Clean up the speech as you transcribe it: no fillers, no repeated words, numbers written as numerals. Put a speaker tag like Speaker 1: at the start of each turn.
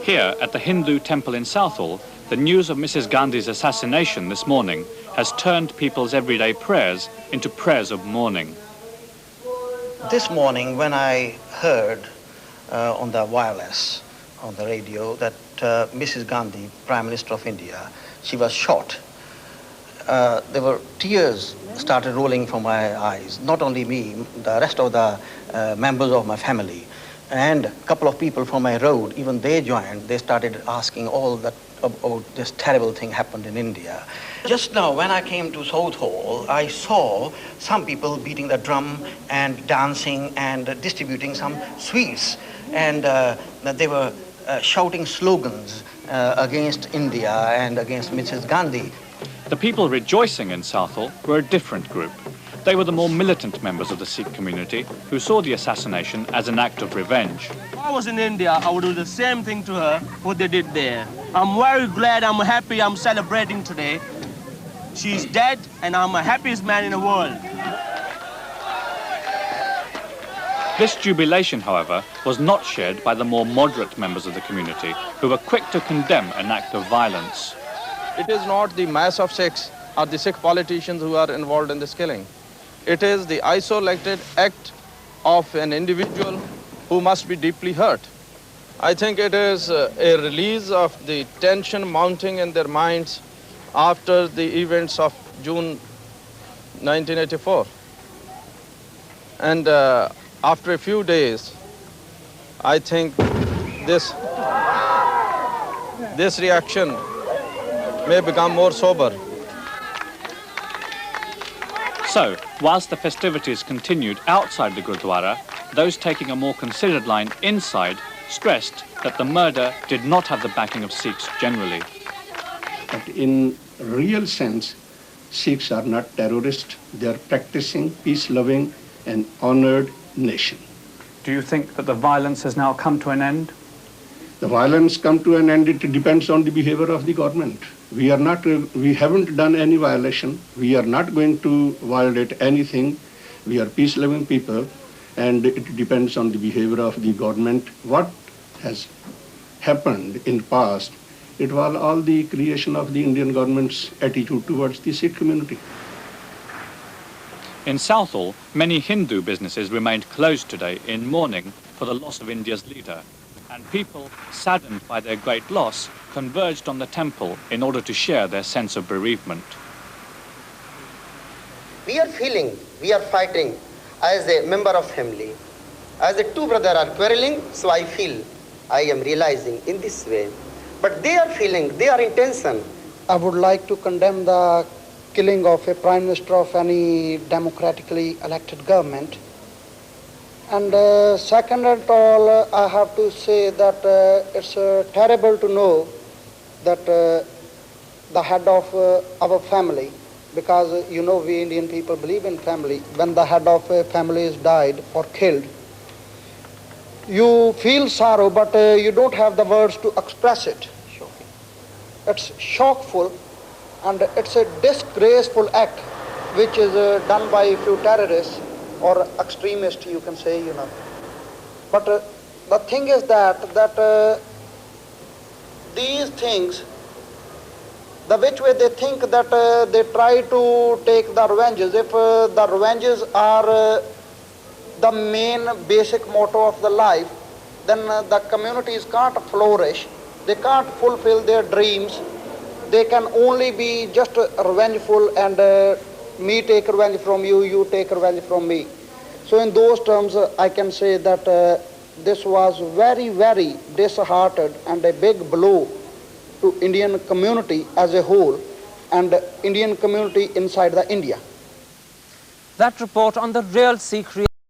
Speaker 1: Here at the Hindu temple in Southall, the news of Mrs. Gandhi's assassination this morning has turned people's everyday prayers into prayers of mourning.
Speaker 2: This morning when I heard on the wireless, on the radio, that Mrs. Gandhi, Prime Minister of India, she was shot, there were tears started rolling from my eyes. Not only me, the rest of the members of my family. And a couple of people from my road, even they joined. They started asking all that about this terrible thing happened in India. Just now, when I came to Southall, I saw some people beating the drum and dancing and distributing some sweets. And they were shouting slogans against India and against Mrs. Gandhi.
Speaker 1: The people rejoicing in Southall were a different group. They were the more militant members of the Sikh community who saw the assassination as an act of revenge.
Speaker 3: If I was in India, I would do the same thing to her, what they did there. I'm very glad, I'm happy, I'm celebrating today. She's dead, and I'm the happiest man in the world.
Speaker 1: This jubilation, however, was not shared by the more moderate members of the community, who were quick to condemn an act of violence.
Speaker 4: It is not the mass of Sikhs or the Sikh politicians who are involved in this killing. It is the isolated act of an individual who must be deeply hurt. I think it is a release of the tension mounting in their minds after the events of June 1984. And after a few days, I think this reaction may become more sober.
Speaker 1: So, whilst the festivities continued outside the Gurdwara, those taking a more considered line inside stressed that the murder did not have the backing of Sikhs generally.
Speaker 5: But in real sense, Sikhs are not terrorists. They are practicing peace-loving and honored nation.
Speaker 1: Do you think that the violence has now come to an end?
Speaker 5: The violence come to an end, it depends on the behavior of the government. We haven't done any violation. We are not going to violate anything. We are peace-loving people, and it depends on the behavior of the government. What has happened in the past, it was all the creation of the Indian government's attitude towards the Sikh community.
Speaker 1: In Southall, many Hindu businesses remained closed today in mourning for the loss of India's leader, and people, saddened by their great loss, converged on the temple in order to share their sense of bereavement.
Speaker 6: We are feeling, we are fighting as a member of family. As the two brothers are quarreling, so I feel, I am realizing in this way. But they are feeling, they are in tension.
Speaker 7: I would like to condemn the killing of a prime minister of any democratically elected government. And second of all, I have to say that it's terrible to know that the head of our family, because you know we Indian people believe in family, when the head of a family is died or killed, you feel sorrow, but you don't have the words to express it. It's shockful, and it's a disgraceful act which is done by a few terrorists or extremists, you can say, you know. But the thing is that these things, the which way they think that they try to take the revenges, if the revenges are the main basic motto of the life, then the communities can't flourish, they can't fulfill their dreams, they can only be just revengeful and me take revenge from you, you take revenge from me. So in those terms, I can say that this was very, very disheartened and a big blow to Indian community as a whole and Indian community inside the India.
Speaker 8: That report on the real Sikh